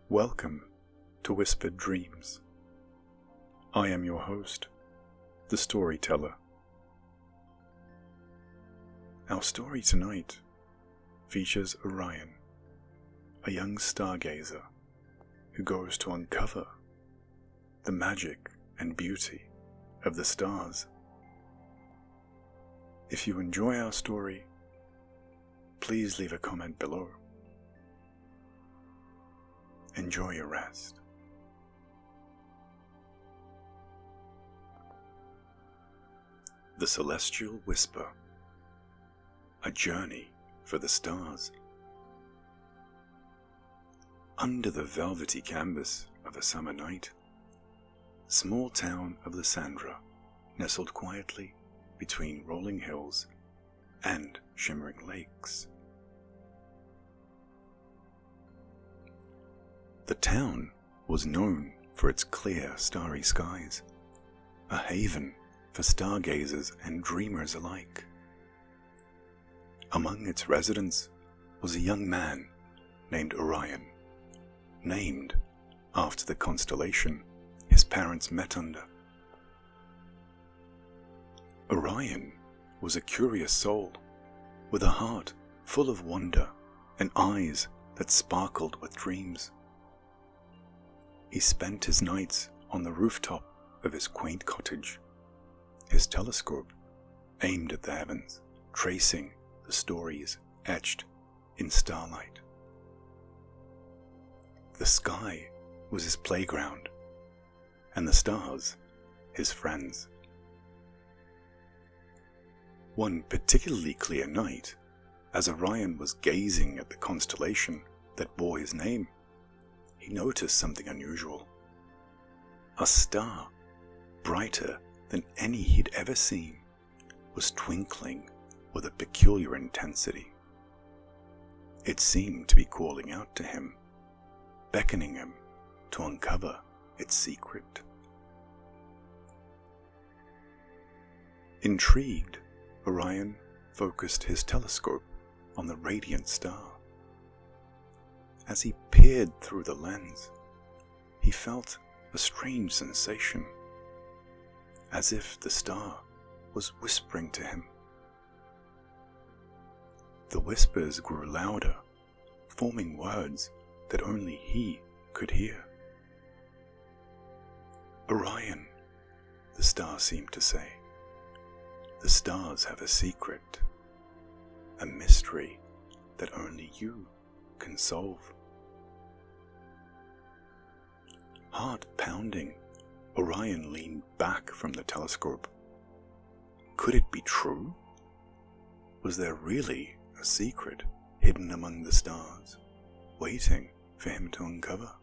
Welcome to Whispered Dreams. I am your host, the storyteller. Our story tonight features Orion, a young stargazer who goes to uncover the magic and beauty of the stars. If you enjoy our story, please leave a comment below. Enjoy your rest. The Celestial Whisper, a journey for the stars. Under the velvety canvas of a summer night, the small town of Lysandra nestled quietly between rolling hills and shimmering lakes. The town was known for its clear, starry skies, a haven for stargazers and dreamers alike. Among its residents was a young man named Orion, named after the constellation his parents met under. Orion was a curious soul, with a heart full of wonder and eyes that sparkled with dreams. He spent his nights on the rooftop of his quaint cottage, his telescope aimed at the heavens, tracing the stories etched in starlight. The sky was his playground, and the stars his friends. One particularly clear night, as Orion was gazing at the constellation that bore his name, he noticed something unusual. A star, brighter than any he'd ever seen, was twinkling with a peculiar intensity. It seemed to be calling out to him, beckoning him to uncover its secret. Intrigued, Orion focused his telescope on the radiant star. As he peered through the lens, he felt a strange sensation, as if the star was whispering to him. The whispers grew louder, forming words that only he could hear. "Orion," the star seemed to say, "the stars have a secret, a mystery that only you can solve." Heart pounding, Orion leaned back from the telescope. Could it be true? Was there really a secret hidden among the stars, waiting for him to uncover?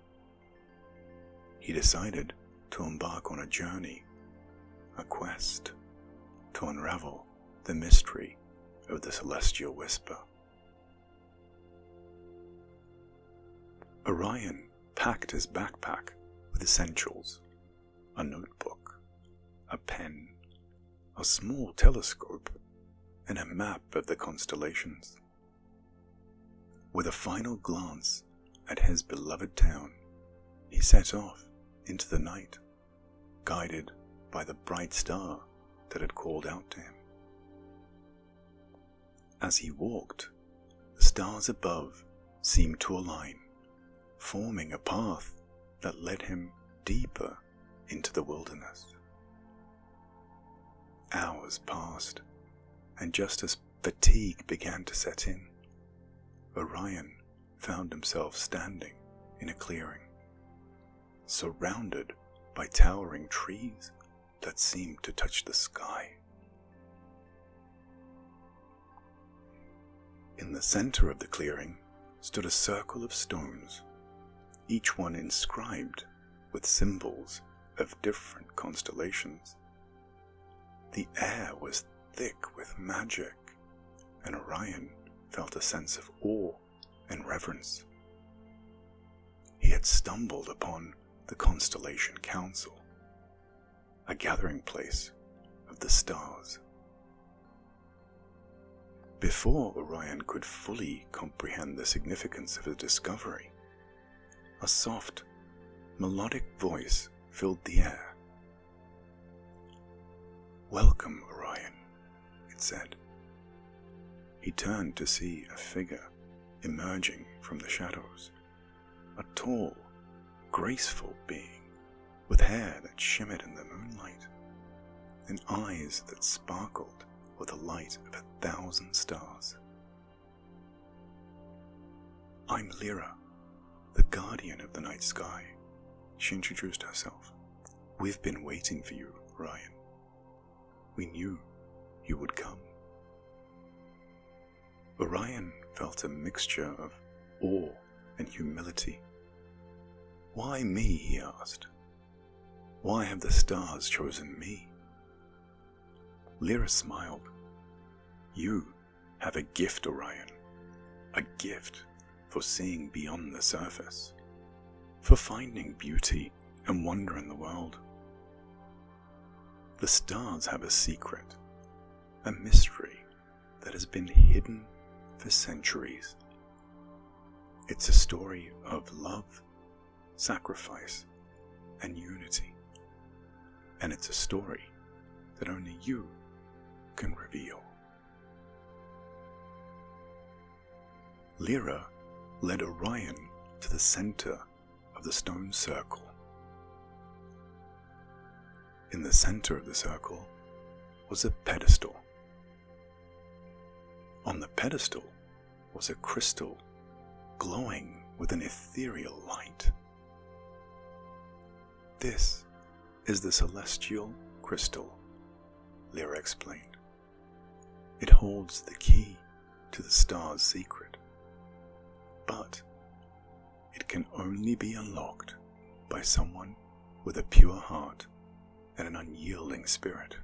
He decided to embark on a journey, a quest, to unravel the mystery of the Celestial Whisper. Orion packed his backpack with essentials: a notebook, a pen, a small telescope, and a map of the constellations. With a final glance at his beloved town, he set off into the night, guided by the bright star that had called out to him. As he walked, the stars above seemed to align, forming a path that led him deeper into the wilderness. Hours passed, and just as fatigue began to set in, Orion found himself standing in a clearing, surrounded by towering trees that seemed to touch the sky. In the center of the clearing stood a circle of stones, each one inscribed with symbols of different constellations. The air was thick with magic, and Orion felt a sense of awe and reverence. He had stumbled upon the Constellation Council, a gathering place of the stars. Before Orion could fully comprehend the significance of his discovery, A soft, melodic voice filled the air. "Welcome, Orion," it said. He turned to see a figure emerging from the shadows. A tall, graceful being with hair that shimmered in the moonlight and eyes that sparkled with the light of 1,000 stars. "I'm Lyra, the guardian of the night sky," she introduced herself. "We've been waiting for you, Orion. We knew you would come." Orion felt a mixture of awe and humility. "Why me?" he asked. "Why have the stars chosen me?" Lyra smiled. "You have a gift, Orion. A gift for seeing beyond the surface, for finding beauty and wonder in the world. The stars have a secret, a mystery that has been hidden for centuries. It's a story of love, sacrifice, and unity. And it's a story that only you can reveal." Lyra led Orion to the center of the stone circle. In the center of the circle was a pedestal. On the pedestal was a crystal glowing with an ethereal light. "This is the celestial crystal," Lyra explained. "It holds the key to the star's secret, but it can only be unlocked by someone with a pure heart and an unyielding spirit."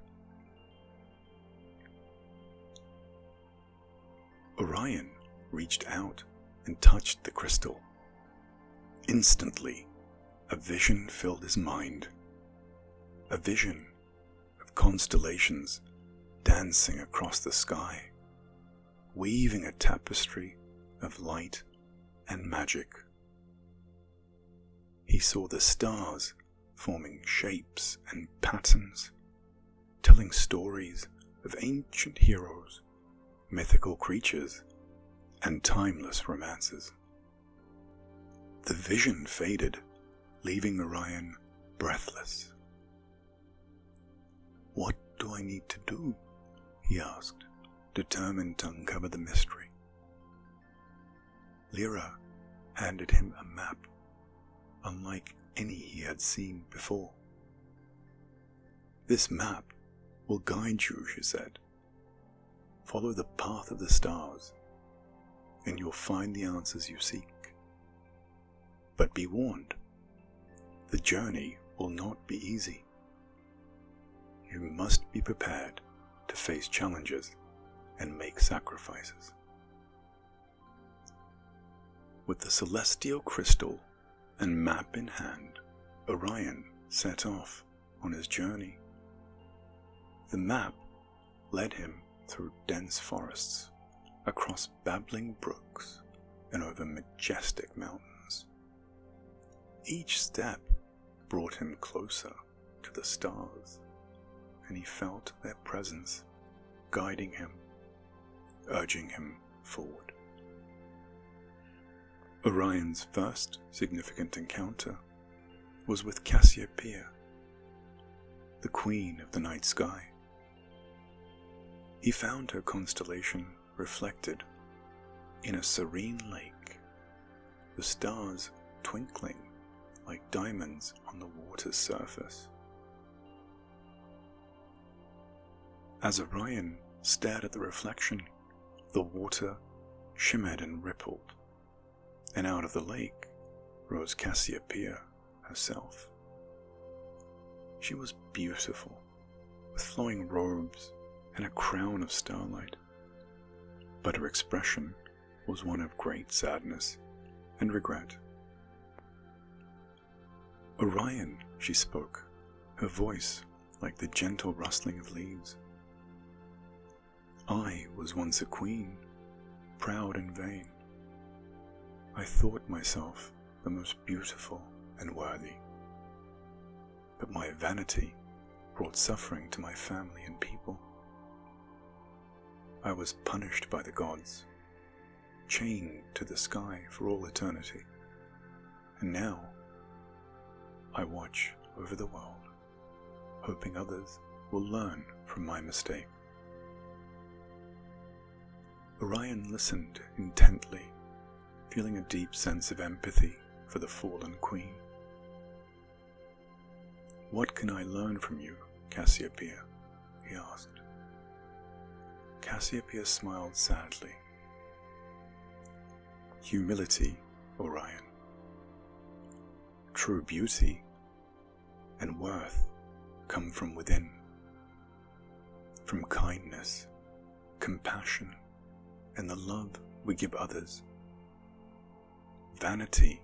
Orion reached out and touched the crystal. Instantly, a vision filled his mind. A vision of constellations dancing across the sky, weaving a tapestry of light and magic. He saw the stars forming shapes and patterns, telling stories of ancient heroes, mythical creatures, and timeless romances. The vision faded, leaving Orion breathless. "What do I need to do?" he asked, determined to uncover the mystery. Lyra handed him a map, unlike any he had seen before. "This map will guide you," she said. "Follow the path of the stars, and you'll find the answers you seek. But be warned, the journey will not be easy. You must be prepared to face challenges and make sacrifices." With the celestial crystal and map in hand, Orion set off on his journey. The map led him through dense forests, across babbling brooks, and over majestic mountains. Each step brought him closer to the stars, and he felt their presence guiding him, urging him forward. Orion's first significant encounter was with Cassiopeia, the queen of the night sky. He found her constellation reflected in a serene lake, the stars twinkling like diamonds on the water's surface. As Orion stared at the reflection, the water shimmered and rippled, and out of the lake rose Cassiopeia herself. She was beautiful, with flowing robes and a crown of starlight, but her expression was one of great sadness and regret. "Orion," she spoke, her voice like the gentle rustling of leaves. "I was once a queen, proud and vain. I thought myself the most beautiful and worthy. But my vanity brought suffering to my family and people. I was punished by the gods, chained to the sky for all eternity, and now I watch over the world, hoping others will learn from my mistake. Orion listened intently, feeling a deep sense of empathy for the fallen queen. "What can I learn from you, Cassiopeia?" he asked. Cassiopeia smiled sadly. "Humility, Orion. True beauty and worth come from within, from kindness, compassion, and the love we give others. Vanity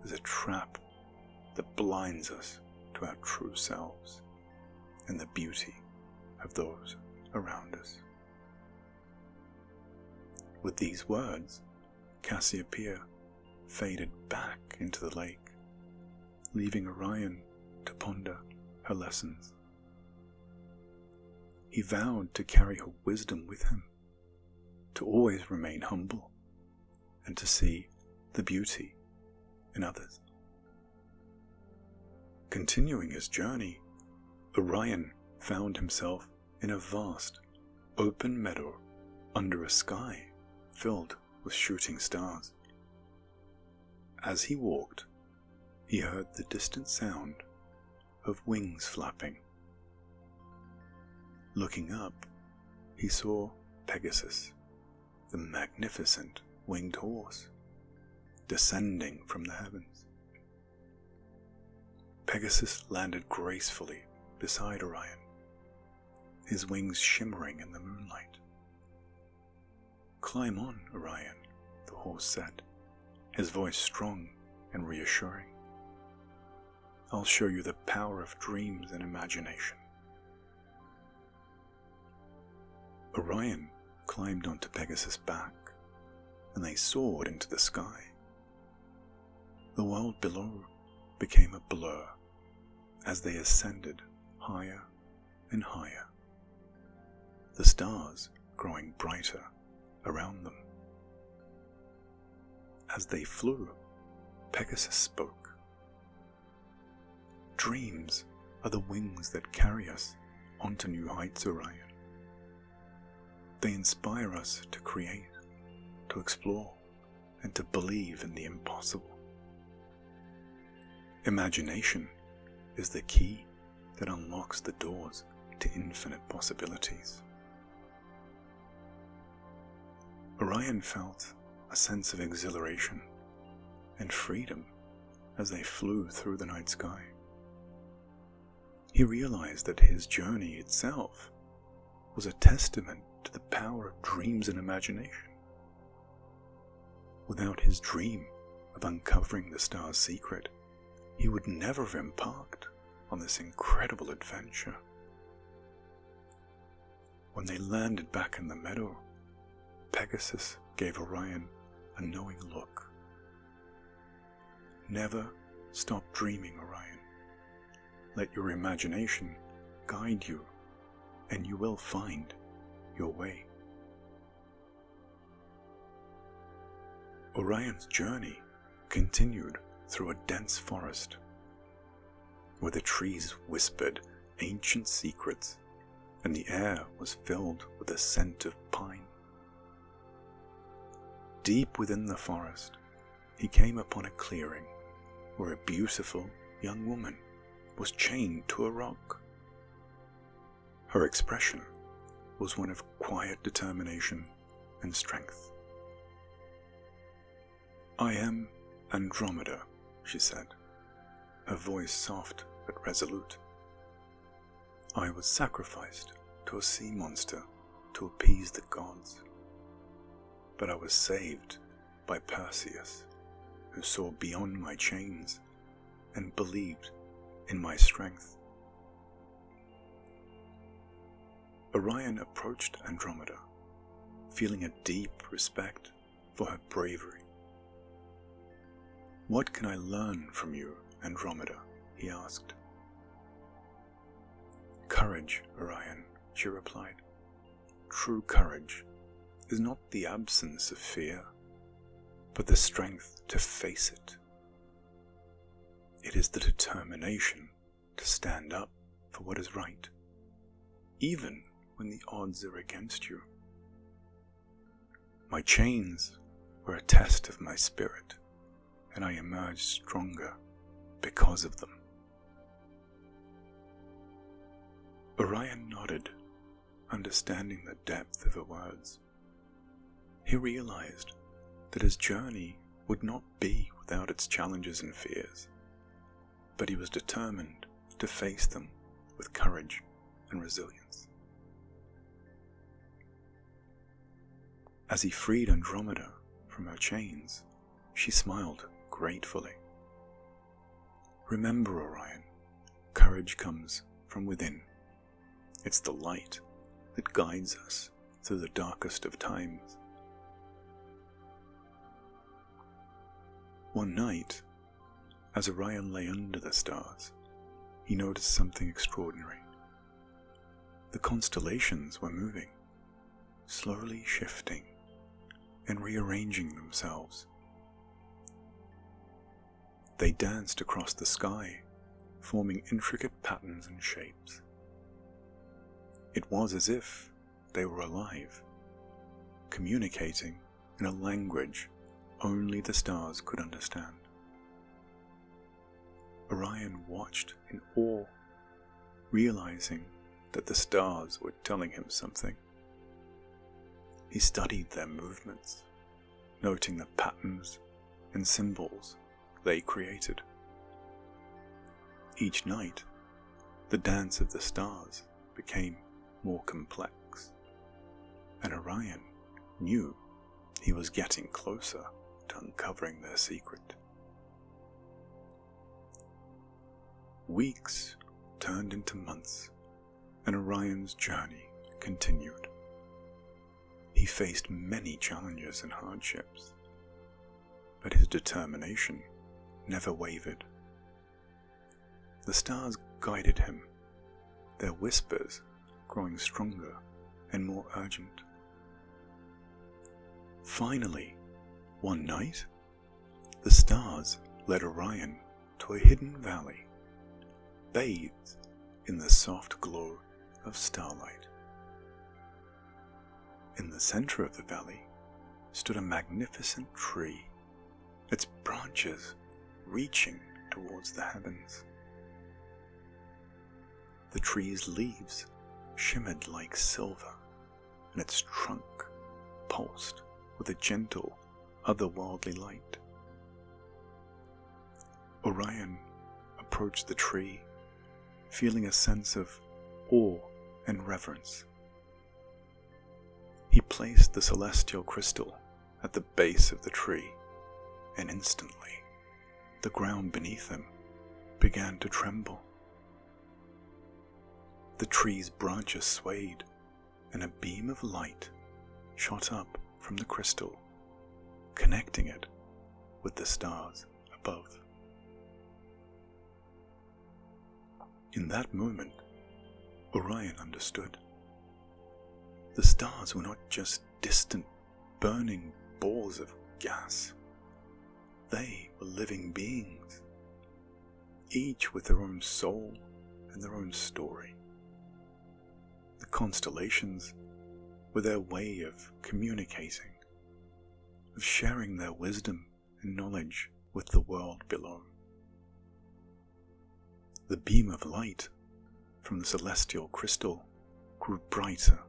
is a trap that blinds us to our true selves and the beauty of those around us." With these words, Cassiopeia faded back into the lake, leaving Orion to ponder her lessons. He vowed to carry her wisdom with him, to always remain humble, and to see the beauty in others. Continuing his journey, Orion found himself in a vast, open meadow under a sky filled with shooting stars. As he walked, he heard the distant sound of wings flapping. Looking up, he saw Pegasus, the magnificent winged horse, descending from the heavens. Pegasus landed gracefully beside Orion, his wings shimmering in the moonlight. "Climb on, Orion," the horse said, his voice strong and reassuring. "I'll show you the power of dreams and imagination." Orion climbed onto Pegasus' back, and they soared into the sky. The world below became a blur as they ascended higher and higher, the stars growing brighter around them. As they flew, Pegasus spoke. "Dreams are the wings that carry us onto new heights, Orion. They inspire us to create, to explore, and to believe in the impossible. Imagination is the key that unlocks the doors to infinite possibilities." Orion felt a sense of exhilaration and freedom as they flew through the night sky. He realized that his journey itself was a testament to the power of dreams and imagination. Without his dream of uncovering the star's secret, he would never have embarked on this incredible adventure. When they landed back in the meadow, Pegasus gave Orion a knowing look. "Never stop dreaming, Orion. Let your imagination guide you, and you will find your way." Orion's journey continued through a dense forest, where the trees whispered ancient secrets and the air was filled with the scent of pine. Deep within the forest, he came upon a clearing where a beautiful young woman was chained to a rock. Her expression was one of quiet determination and strength. "I am Andromeda," she said, her voice soft but resolute. "I was sacrificed to a sea monster to appease the gods. But I was saved by Perseus, who saw beyond my chains and believed in my strength." Orion approached Andromeda, feeling a deep respect for her bravery. "What can I learn from you, Andromeda?" he asked. "Courage, Orion," she replied. "True courage is not the absence of fear, but the strength to face it. It is the determination to stand up for what is right, even when the odds are against you. My chains were a test of my spirit, and I emerged stronger because of them." Orion nodded, understanding the depth of her words. He realized that his journey would not be without its challenges and fears, but he was determined to face them with courage and resilience. As he freed Andromeda from her chains, she smiled gratefully. "Remember, Orion, courage comes from within. It's the light that guides us through the darkest of times." One night, as Orion lay under the stars, he noticed something extraordinary. The constellations were moving, slowly shifting and rearranging themselves. They danced across the sky, forming intricate patterns and shapes. It was as if they were alive, communicating in a language only the stars could understand. Orion watched in awe, realizing that the stars were telling him something. He studied their movements, noting the patterns and symbols they created. Each night, the dance of the stars became more complex, and Orion knew he was getting closer to uncovering their secret. Weeks turned into months, and Orion's journey continued. He faced many challenges and hardships, but his determination never wavered. The stars guided him, their whispers growing stronger and more urgent. Finally, one night, the stars led Orion to a hidden valley, bathed in the soft glow of starlight. In the center of the valley stood a magnificent tree, its branches reaching towards the heavens. The tree's leaves shimmered like silver, and its trunk pulsed with a gentle, otherworldly light. Orion approached the tree, feeling a sense of awe and reverence. He placed the celestial crystal at the base of the tree, and instantly, the ground beneath him began to tremble. The tree's branches swayed, and a beam of light shot up from the crystal, connecting it with the stars above. In that moment, Orion understood. The stars were not just distant, burning balls of gas. They were living beings, each with their own soul and their own story. The constellations were their way of communicating, of sharing their wisdom and knowledge with the world below. The beam of light from the celestial crystal grew brighter,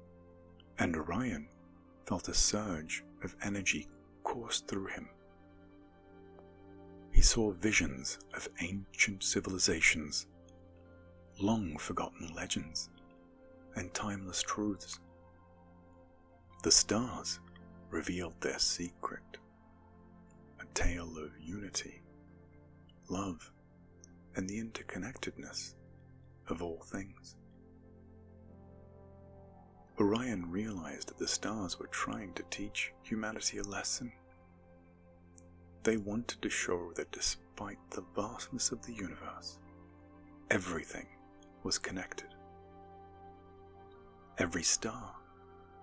and Orion felt a surge of energy course through him. He saw visions of ancient civilizations, long-forgotten legends, and timeless truths. The stars revealed their secret, a tale of unity, love, and the interconnectedness of all things. Orion realized that the stars were trying to teach humanity a lesson. They wanted to show that despite the vastness of the universe, everything was connected. Every star,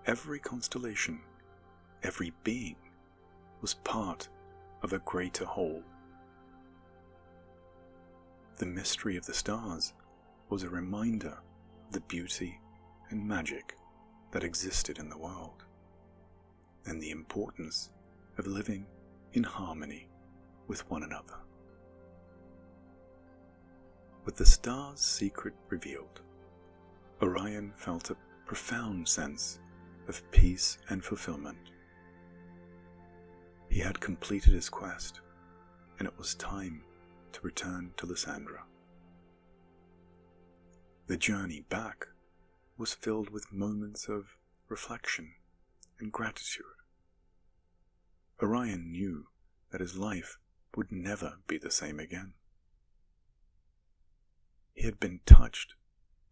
every constellation, every being was part of a greater whole. The mystery of the stars was a reminder of the beauty and magic that existed in the world, and the importance of living in harmony with one another. With the stars' secret revealed, Orion felt a profound sense of peace and fulfillment. He had completed his quest, and it was time to return to Lysandra. The journey back was filled with moments of reflection and gratitude. Orion knew that his life would never be the same again. He had been touched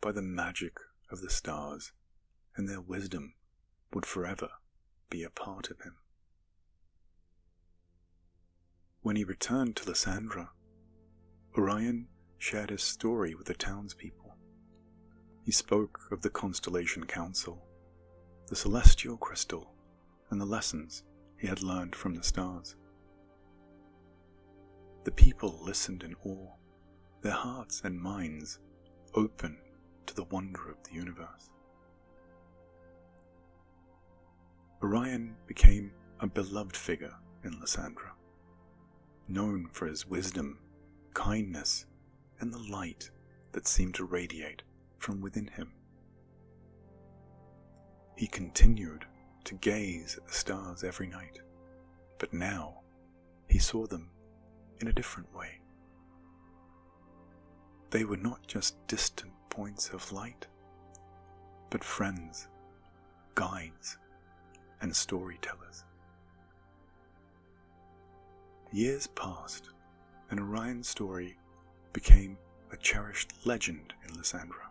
by the magic of the stars, and their wisdom would forever be a part of him. When he returned to Lysandra, Orion shared his story with the townspeople. He spoke of the Constellation Council, the celestial crystal, and the lessons he had learned from the stars. The people listened in awe, their hearts and minds open to the wonder of the universe. Orion became a beloved figure in Lysandra, known for his wisdom, kindness, and the light that seemed to radiate from within him. He continued to gaze at the stars every night, but now he saw them in a different way. They were not just distant points of light, but friends, guides, and storytellers. Years passed, and Orion's story became a cherished legend in Lysandra.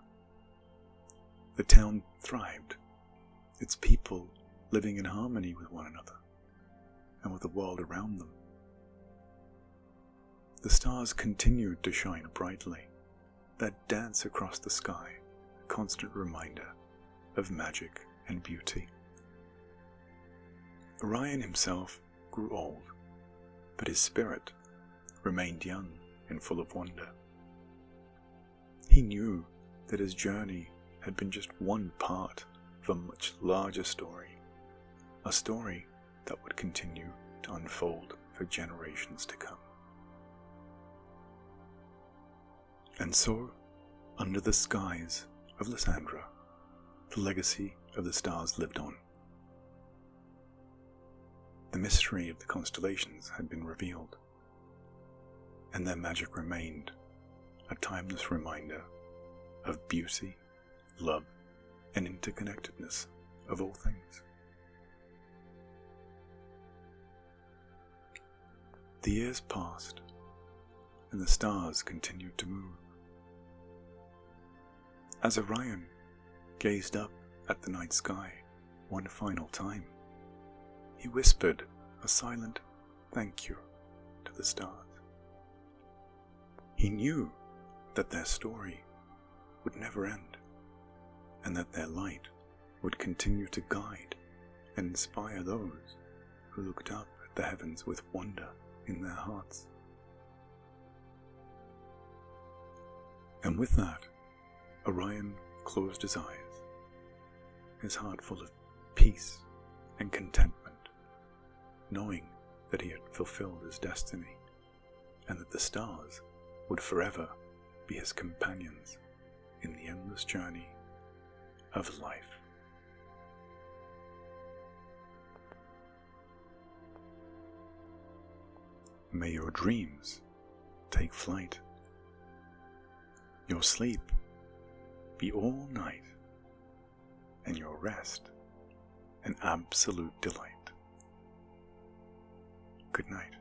The town thrived, its people living in harmony with one another and with the world around them. The stars continued to shine brightly, their dance across the sky, a constant reminder of magic and beauty. Orion himself grew old, but his spirit remained young and full of wonder. He knew that his journey had been just one part of a much larger story, a story that would continue to unfold for generations to come. And so, under the skies of Lysandra, the legacy of the stars lived on. The mystery of the constellations had been revealed, and their magic remained a timeless reminder of beauty, love, and interconnectedness of all things. The years passed, and the stars continued to move. As Orion gazed up at the night sky one final time, he whispered a silent thank you to the stars. He knew that their story would never end, and that their light would continue to guide and inspire those who looked up at the heavens with wonder in their hearts. And with that, Orion closed his eyes, his heart full of peace and contentment, knowing that he had fulfilled his destiny, and that the stars would forever be his companions in the endless journey of life. May your dreams take flight, your sleep be all night, and your rest an absolute delight. Good night.